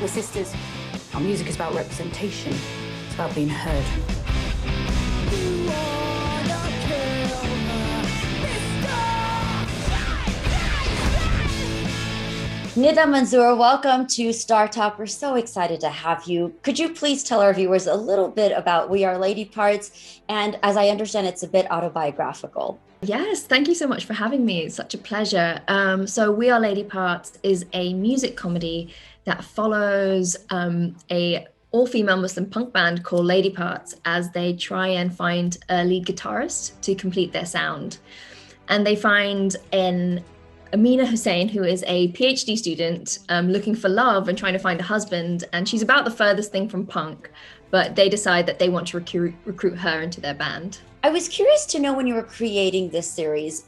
We're sisters. Our music is about representation. It's about being heard. Nida Manzoor, welcome to Star Talk. We're so excited to have you. Could you please tell our viewers a little bit about We Are Lady Parts? And as I understand, it's a bit autobiographical. Yes, thank you so much for having me. It's such a pleasure. So We Are Lady Parts is a music comedy that follows a all-female Muslim punk band called Lady Parts as they try and find a lead guitarist to complete their sound. And they find Amina Hussain, who is a PhD student looking for love and trying to find a husband. And she's about the furthest thing from punk, but they decide that they want to recruit her into their band. I was curious to know, when you were creating this series,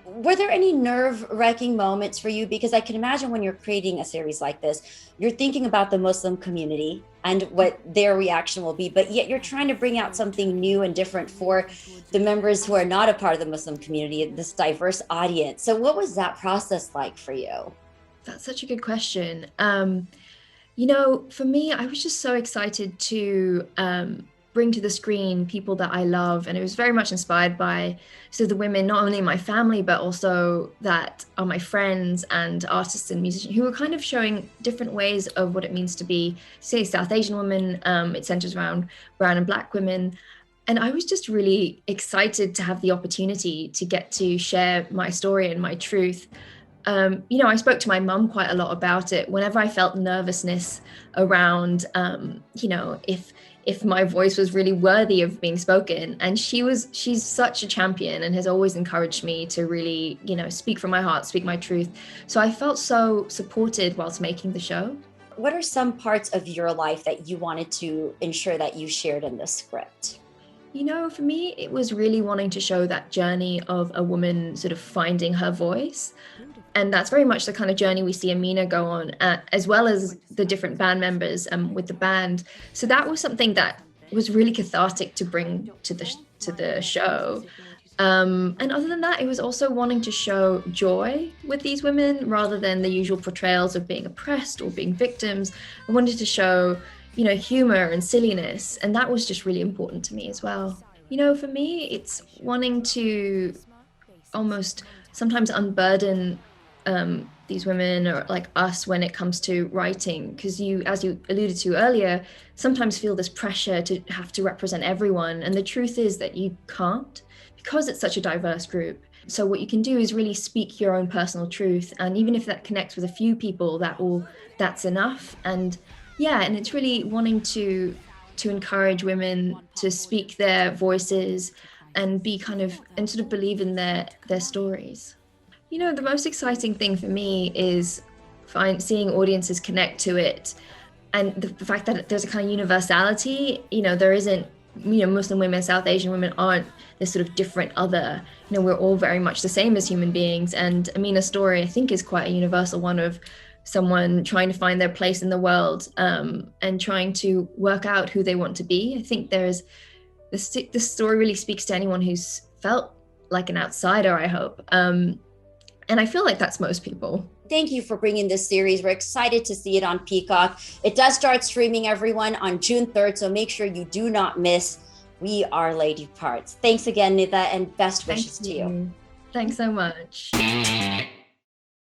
were there any nerve-wracking moments for you? Because I can imagine when you're creating a series like this, you're thinking about the Muslim community and what their reaction will be, but yet you're trying to bring out something new and different for the members who are not a part of the Muslim community, this diverse audience. So what was that process like for you? That's such a good question. For me, I was just so excited to bring to the screen people that I love. And it was very much inspired by the women, not only in my family, but also that are my friends and artists and musicians who are kind of showing different ways of what it means to be, say, South Asian women. It centers around brown and Black women. And I was just really excited to have the opportunity to get to share my story and my truth. I spoke to my mum quite a lot about it whenever I felt nervousness around, if my voice was really worthy of being spoken. And she's such a champion and has always encouraged me to really, speak from my heart, speak my truth. So I felt so supported whilst making the show. What are some parts of your life that you wanted to ensure that you shared in the script? For me, it was really wanting to show that journey of a woman sort of finding her voice. And that's very much the kind of journey we see Amina go on, as well as the different band members with the band. So that was something that was really cathartic to bring to the show. And other than that, it was also wanting to show joy with these women rather than the usual portrayals of being oppressed or being victims. I wanted to show humor and silliness. And that was just really important to me as well. For me, it's wanting to almost sometimes unburden these women or like us when it comes to writing, because you, as you alluded to earlier, sometimes feel this pressure to have to represent everyone. And the truth is that you can't, because it's such a diverse group. So what you can do is really speak your own personal truth. And even if that connects with a few people, that's enough. And it's really wanting to encourage women to speak their voices and be and sort of believe in their stories. The most exciting thing for me is seeing audiences connect to it, and the fact that there's a kind of universality. There isn't, Muslim women, South Asian women aren't this sort of different other. We're all very much the same as human beings. And Amina's story, I think, is quite a universal one of someone trying to find their place in the world and trying to work out who they want to be. I think this story really speaks to anyone who's felt like an outsider, I hope. And I feel like that's most people. Thank you for bringing this series. We're excited to see it on Peacock. It does start streaming, everyone, on June 3rd, so make sure you do not miss We Are Lady Parts. Thanks again, Nida, and best wishes to you. Thanks so much.